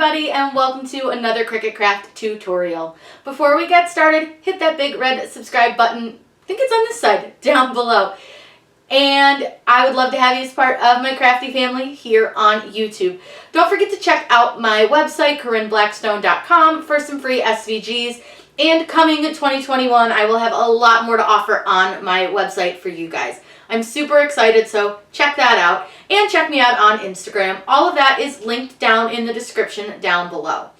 everybody, and welcome to another Cricut Craft tutorial. Before we get started, hit that big red subscribe button, I think it's on this side, down below. And I would love to have you as part of my crafty family here on YouTube. Don't forget to check out my website, CorinneBlackstone.com, for some free SVGs. And coming 2021, I will have a lot more to offer on my website for you guys. I'm super excited, so check that out. And check me out on Instagram. All of that is linked down in the description down below.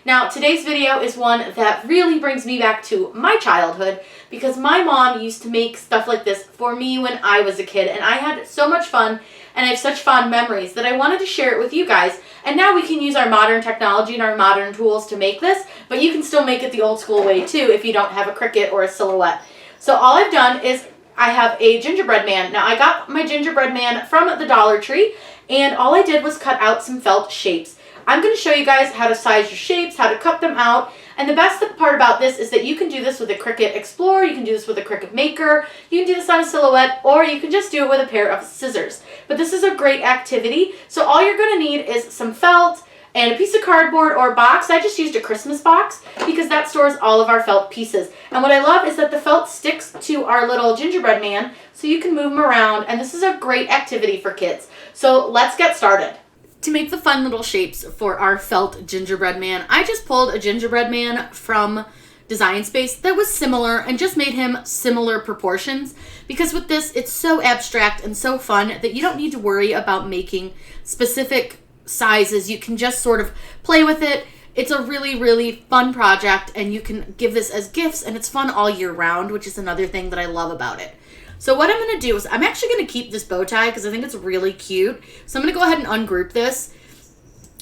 Now, today's video is one that really brings me back to my childhood because my mom used to make stuff like this for me when I was a kid, and I had so much fun and I have such fond memories that I wanted to share it with you guys. And now we can use our modern technology and our modern tools to make this, but you can still make it the old school way too if you don't have a Cricut or a silhouette. So all I've done is I have a gingerbread man. Now I got my gingerbread man from the Dollar Tree, and all I did was cut out some felt shapes. I'm going to show you guys how to size your shapes, how to cut them out, and the best part about this is that you can do this with a Cricut Explorer, you can do this with a Cricut Maker, you can do this on a silhouette, or you can just do it with a pair of scissors. But this is a great activity, so all you're going to need is some felt and a piece of cardboard or box. I just used a Christmas box because that stores all of our felt pieces. And what I love is that the felt sticks to our little gingerbread man so you can move him around, and this is a great activity for kids. So let's get started. To make the fun little shapes for our felt gingerbread man, I just pulled a gingerbread man from Design Space that was similar and just made him similar proportions, because with this it's so abstract and so fun that you don't need to worry about making specific sizes. You can just sort of play with it. It's a really, really fun project, and you can give this as gifts, and it's fun all year round, which is another thing that I love about it. So what I'm going to do is I'm actually going to keep this bow tie because I think it's really cute. So I'm going to go ahead and ungroup this.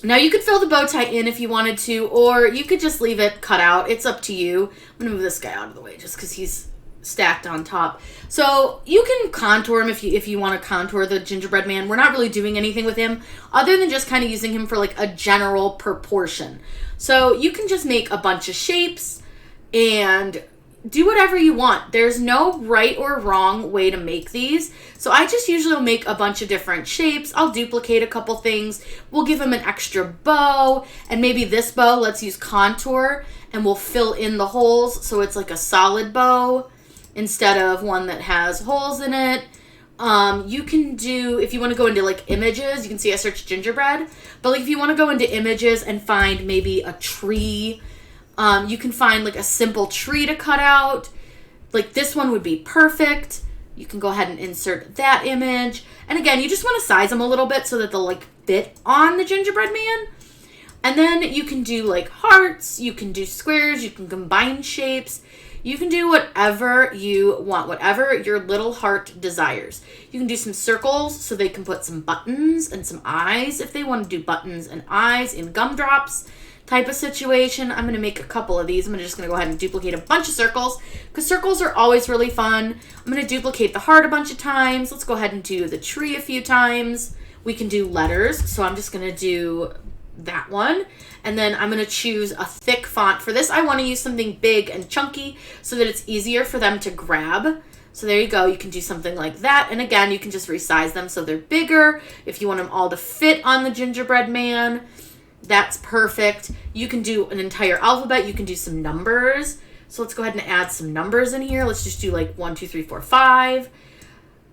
Now you could fill the bow tie in if you wanted to, or you could just leave it cut out. It's up to you. I'm going to move this guy out of the way just because he's stacked on top. So you can contour him if you want to contour the gingerbread man. We're not really doing anything with him other than just kind of using him for like a general proportion. So you can just make a bunch of shapes and do whatever you want. There's no right or wrong way to make these. So I just usually will make a bunch of different shapes. I'll duplicate a couple things. We'll give him an extra bow, and maybe this bow, let's use contour, and we'll fill in the holes so it's like a solid bow instead of one that has holes in it. You can do, if you want to go into like images, you can see I searched gingerbread, but like if you want to go into images and find maybe a tree, you can find like a simple tree to cut out. Like this one would be perfect. You can go ahead and insert that image. And again, you just want to size them a little bit so that they'll like fit on the gingerbread man. And then you can do like hearts, you can do squares, you can combine shapes. You can do whatever you want, whatever your little heart desires. You can do some circles so they can put some buttons and some eyes if they want to do buttons and eyes in gumdrops type of situation. I'm going to make a couple of these. I'm just going to go ahead and duplicate a bunch of circles because circles are always really fun. I'm going to duplicate the heart a bunch of times. Let's go ahead and do the tree a few times. We can do letters, so I'm just going to do that one. And then I'm going to choose a thick font. For this, I want to use something big and chunky so that it's easier for them to grab. So there you go. You can do something like that. And again, you can just resize them so they're bigger. If you want them all to fit on the gingerbread man, that's perfect. You can do an entire alphabet. You can do some numbers. So let's go ahead and add some numbers in here. Let's just do like 1, 2, 3, 4, 5.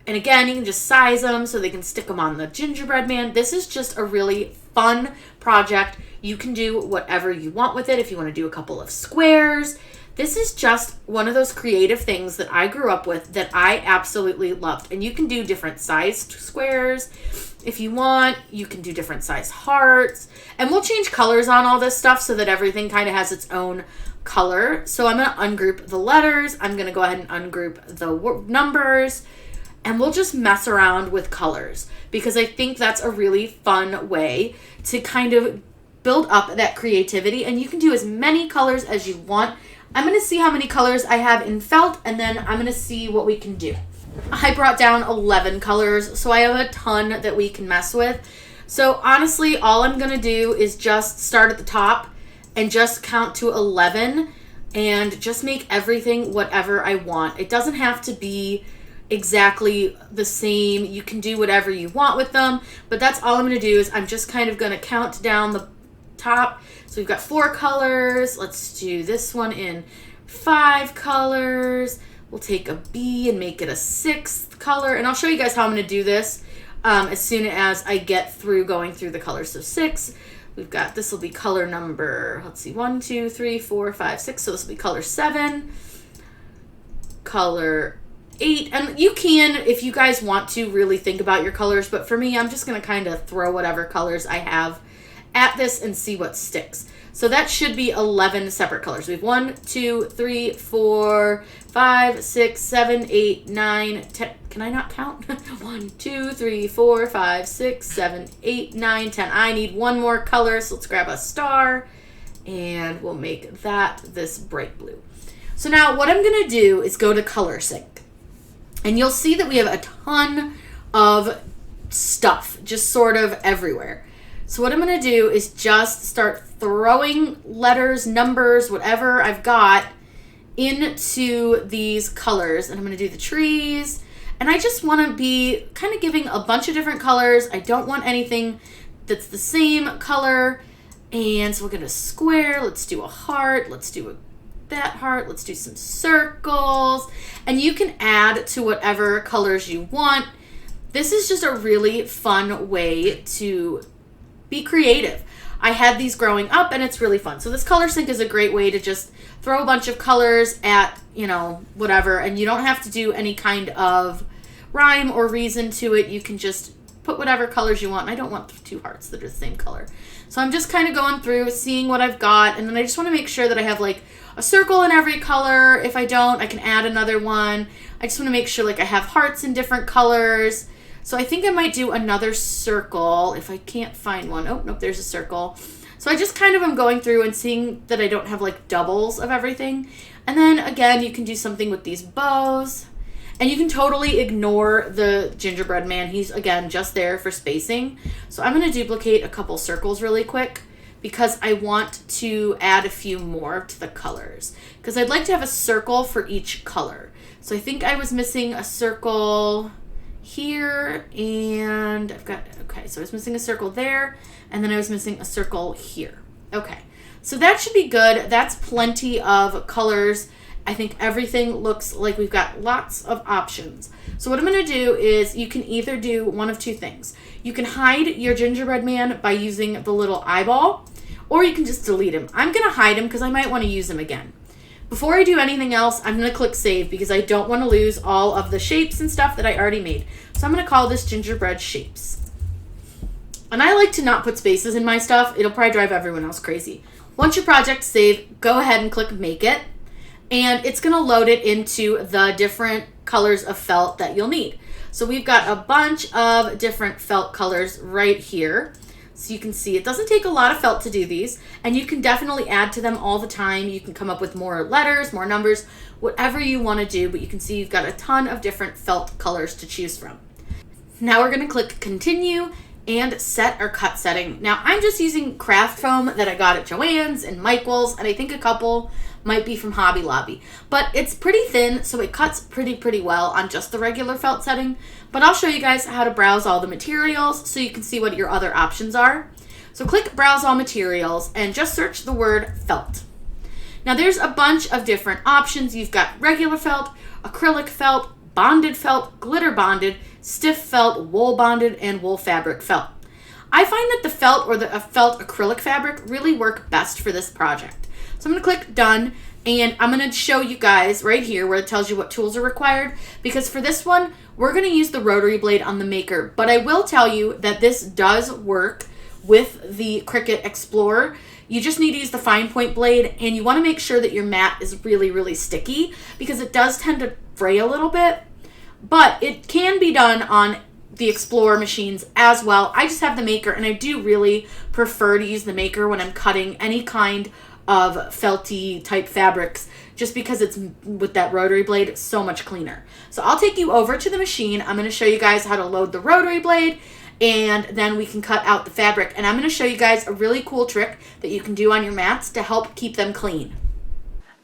And again, you can just size them so they can stick them on the gingerbread man. This is just a really fun project. You can do whatever you want with it. If you want to do a couple of squares, this is just one of those creative things that I grew up with that I absolutely loved. And you can do different sized squares if you want. You can do different size hearts, and we'll change colors on all this stuff so that everything kind of has its own color. So I'm going to ungroup the letters. I'm going to go ahead and ungroup the numbers, and we'll just mess around with colors because I think that's a really fun way to kind of build up that creativity. And you can do as many colors as you want. I'm going to see how many colors I have in felt, and then I'm going to see what we can do. I brought down 11 colors, so I have a ton that we can mess with. So honestly, all I'm going to do is just start at the top and just count to 11 and just make everything whatever I want. It doesn't have to be exactly the same. You can do whatever you want with them, but that's all I'm going to do is I'm just kind of going to count down top. So we've got 4 colors. Let's do this one in 5 colors. We'll take a B and make it a 6th color. And I'll show you guys how I'm going to do this as soon as I get through going through the colors. So 6. We've got, this will be color number, let's see, 1, 2, 3, 4, 5, 6. So this will be color 7. Color 8. And you can, if you guys want to, really think about your colors. But for me, I'm just going to kind of throw whatever colors I have at this and see what sticks. So that should be 11 separate colors. We have 1, 2, 3, 4, 5, 6, 7, 8, 9, 10. Can I not count? 1, 2, 3, 4, 5, 6, 7, 8, 9, 10. I need one more color, so let's grab a star and we'll make that this bright blue. So now what I'm gonna do is go to Color Sync. And you'll see that we have a ton of stuff just sort of everywhere. So what I'm going to do is just start throwing letters, numbers, whatever I've got into these colors. And I'm going to do the trees. And I just want to be kind of giving a bunch of different colors. I don't want anything that's the same color. And so we're going to square. Let's do a heart. Let's do that heart. Let's do some circles. And you can add to whatever colors you want. This is just a really fun way to be creative. I had these growing up and it's really fun. So this Color Sync is a great way to just throw a bunch of colors at, you know, whatever, and you don't have to do any kind of rhyme or reason to it. You can just put whatever colors you want. And I don't want 2 hearts that are the same color. So I'm just kind of going through, seeing what I've got, and then I just want to make sure that I have like a circle in every color. If I don't, I can add another one. I just want to make sure like I have hearts in different colors. So I think I might do another circle if I can't find one. Oh, nope, there's a circle. So I just kind of am going through and seeing that I don't have like doubles of everything. And then again, you can do something with these bows. And you can totally ignore the gingerbread man. He's, again, just there for spacing. So I'm going to duplicate a couple circles really quick because I want to add a few more to the colors. Because I'd like to have a circle for each color. So I think I was missing a circle here, and I've got, okay, so I was missing a circle there, and then I was missing a circle here. Okay, so that should be good. That's plenty of colors. I think everything looks like we've got lots of options. So what I'm going to do is you can either do one of 2 things. You can hide your gingerbread man by using the little eyeball, or you can just delete him. I'm going to hide him because I might want to use him again. Before I do anything else, I'm going to click Save because I don't want to lose all of the shapes and stuff that I already made. So I'm going to call this Gingerbread Shapes. And I like to not put spaces in my stuff. It'll probably drive everyone else crazy. Once your project's saved, go ahead and click Make It. And it's going to load it into the different colors of felt that you'll need. So we've got a bunch of different felt colors right here. So you can see it doesn't take a lot of felt to do these, and you can definitely add to them all the time. You can come up with more letters, more numbers, whatever you want to do, but you can see you've got a ton of different felt colors to choose from. Now we're going to click Continue and set our cut setting. Now I'm just using craft foam that I got at Joann's and Michael's, and I think a couple might be from Hobby Lobby. But it's pretty thin, so it cuts pretty well on just the regular felt setting. But I'll show you guys how to browse all the materials so you can see what your other options are. So click Browse All Materials and just search the word felt. Now there's a bunch of different options. You've got regular felt, acrylic felt, bonded felt, glitter bonded, stiff felt, wool bonded, and wool fabric felt. I find that the felt or the felt acrylic fabric really work best for this project. So I'm going to click Done, and I'm going to show you guys right here where it tells you what tools are required, because for this one, we're going to use the rotary blade on the maker. But I will tell you that this does work with the Cricut Explorer. You just need to use the fine point blade, and you want to make sure that your mat is really sticky because it does tend to fray a little bit. But it can be done on the Explorer machines as well. I just have the maker, and I do really prefer to use the maker when I'm cutting any kind of felty type fabrics, just because it's with that rotary blade so much cleaner. So I'll take you over to the machine. I'm going to show you guys how to load the rotary blade, and then we can cut out the fabric. And I'm going to show you guys a really cool trick that you can do on your mats to help keep them clean.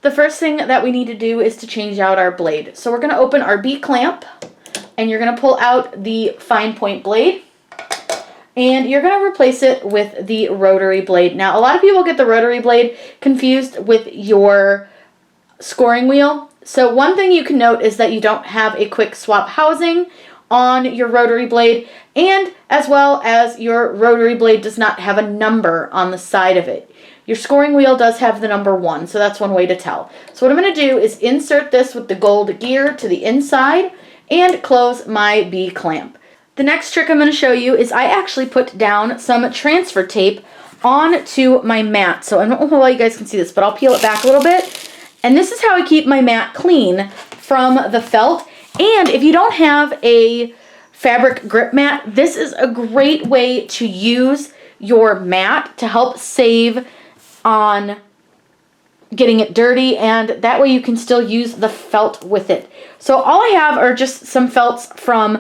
The first thing that we need to do is to change out our blade. So we're going to open our B clamp, and you're going to pull out the fine point blade. and you're going to replace it with the rotary blade. Now, a lot of people get the rotary blade confused with your scoring wheel. So one thing you can note is that you don't have a quick swap housing on your rotary blade, and as well as your rotary blade does not have a number on the side of it. Your scoring wheel does have the number 1, so that's one way to tell. So what I'm going to do is insert this with the gold gear to the inside and close my B clamp. The next trick I'm going to show you is I actually put down some transfer tape onto my mat. So I don't know how well you guys can see this, but I'll peel it back a little bit. And this is how I keep my mat clean from the felt. And if you don't have a fabric grip mat, this is a great way to use your mat to help save on getting it dirty, and that way you can still use the felt with it. So all I have are just some felts from,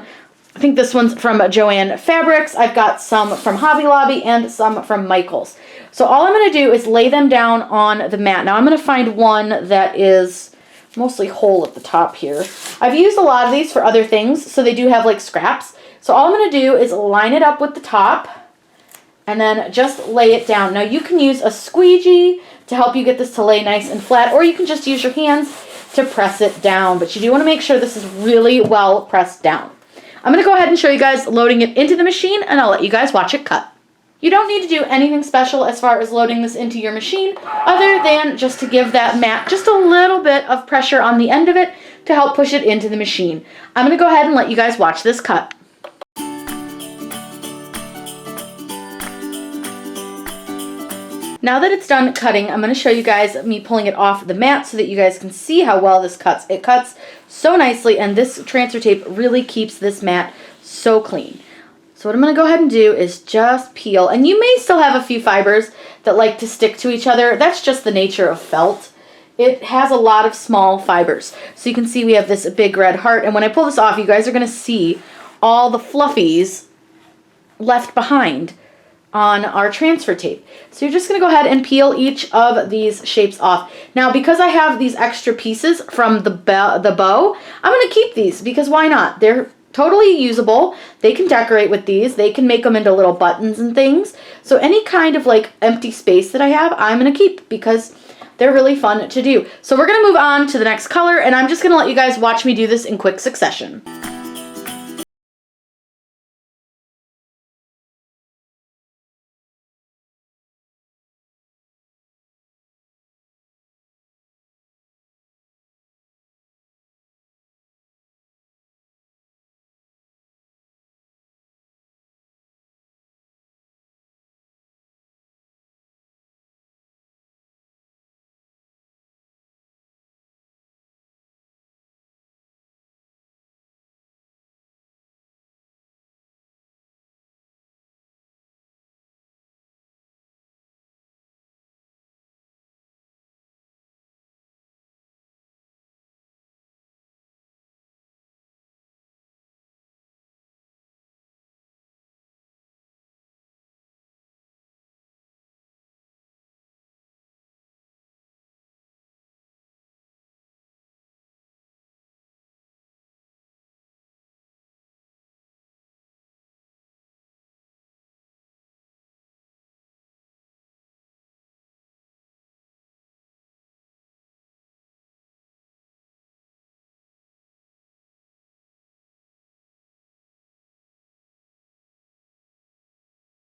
I think this one's from Joann Fabrics. I've got some from Hobby Lobby and some from Michaels. So all I'm going to do is lay them down on the mat. Now I'm going to find one that is mostly whole at the top here. I've used a lot of these for other things, so they do have like scraps. So all I'm going to do is line it up with the top and then just lay it down. Now you can use a squeegee to help you get this to lay nice and flat, or you can just use your hands to press it down. But you do want to make sure this is really well pressed down. I'm going to go ahead and show you guys loading it into the machine, and I'll let you guys watch it cut. You don't need to do anything special as far as loading this into your machine, other than just to give that mat just a little bit of pressure on the end of it to help push it into the machine. I'm going to go ahead and let you guys watch this cut. Now that it's done cutting, I'm going to show you guys me pulling it off the mat so that you guys can see how well this cuts. It cuts so nicely, and this transfer tape really keeps this mat so clean. So what I'm going to go ahead and do is just peel, and you may still have a few fibers that like to stick to each other. That's just the nature of felt. It has a lot of small fibers. So you can see we have this big red heart, and when I pull this off, you guys are going to see all the fluffies left behind on our transfer tape. So you're just going to go ahead and peel each of these shapes off. Now, because I have these extra pieces from the bow, I'm going to keep these because why not? They're totally usable. They can decorate with these. They can make them into little buttons and things. So any kind of like empty space that I have, I'm going to keep because they're really fun to do. So we're going to move on to the next color, and I'm just going to let you guys watch me do this in quick succession.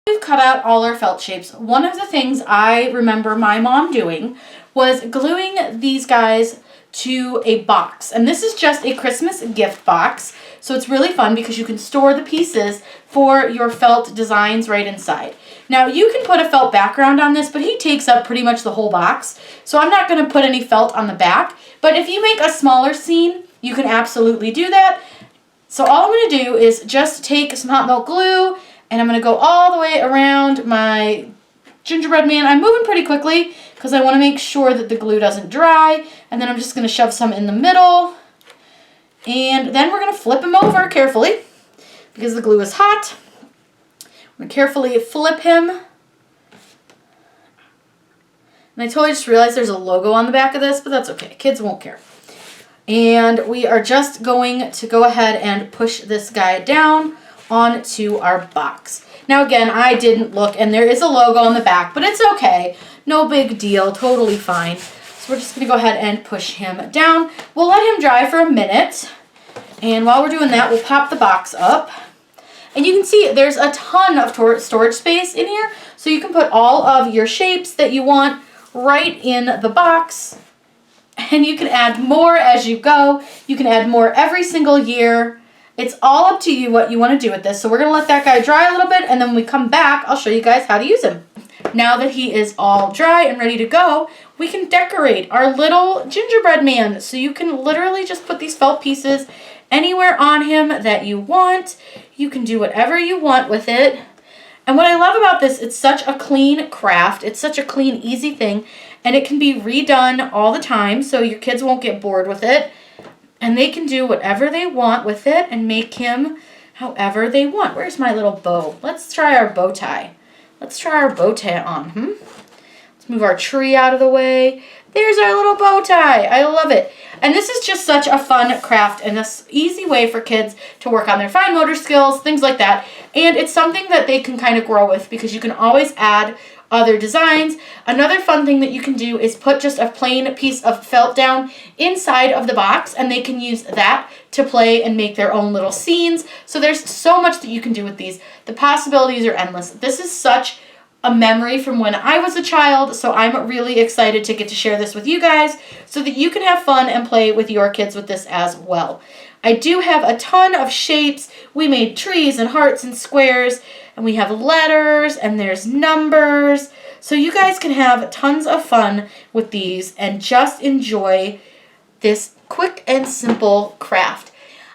We've cut out all our felt shapes. One of the things I remember my mom doing was gluing these guys to a box. And this is just a Christmas gift box. So it's really fun because you can store the pieces for your felt designs right inside. Now you can put a felt background on this, but he takes up pretty much the whole box. So I'm not going to put any felt on the back. But if you make a smaller scene, you can absolutely do that. So all I'm going to do is just take some hot melt glue, and I'm going to go all the way around my gingerbread man. I'm moving pretty quickly because I want to make sure that the glue doesn't dry. And then I'm just going to shove some in the middle. And then we're going to flip him over carefully because the glue is hot. I'm going to carefully flip him. And I totally just realized there's a logo on the back of this, but that's okay. Kids won't care. And we are just going to go ahead and push this guy down onto our box. Now again, I didn't look, and there is a logo on the back, but it's okay. No big deal, totally fine. So we're just gonna go ahead and push him down. We'll let him dry for a minute. And while we're doing that, we'll pop the box up. And you can see there's a ton of storage space in here. So you can put all of your shapes that you want right in the box. And you can add more as you go. You can add more every single year. It's all up to you what you want to do with this. So we're going to let that guy dry a little bit, and then when we come back, I'll show you guys how to use him. Now that he is all dry and ready to go, we can decorate our little gingerbread man. So you can literally just put these felt pieces anywhere on him that you want. You can do whatever you want with it. And what I love about this, it's such a clean craft. It's such a clean, easy thing. And it can be redone all the time, so your kids won't get bored with it. And they can do whatever they want with it and make him however they want. Where's my little bow? Let's try our bow tie. Let's try our bow tie on. Let's move our tree out of the way. There's our little bow tie. I love it. And this is just such a fun craft and this easy way for kids to work on their fine motor skills, things like that. And it's something that they can kind of grow with because you can always add other designs. Another fun thing that you can do is put just a plain piece of felt down inside of the box, and they can use that to play and make their own little scenes. So there's so much that you can do with these. The possibilities are endless. This is such a memory from when I was a child, so I'm really excited to get to share this with you guys so that you can have fun and play with your kids with this as well. I do have a ton of shapes. We made trees and hearts and squares, and we have letters, and there's numbers. So you guys can have tons of fun with these and just enjoy this quick and simple craft.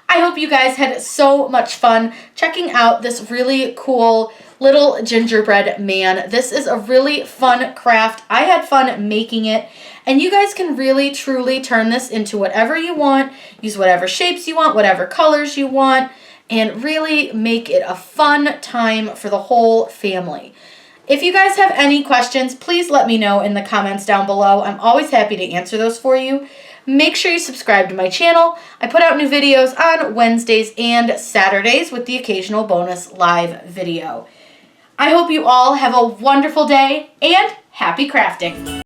I hope you guys had so much fun checking out this really cool little gingerbread man. This is a really fun craft. I had fun making it, and you guys can really truly turn this into whatever you want, use whatever shapes you want, whatever colors you want, and really make it a fun time for the whole family. If you guys have any questions, please let me know in the comments down below. I'm always happy to answer those for you. Make sure you subscribe to my channel. I put out new videos on Wednesdays and Saturdays with the occasional bonus live video. I hope you all have a wonderful day and happy crafting.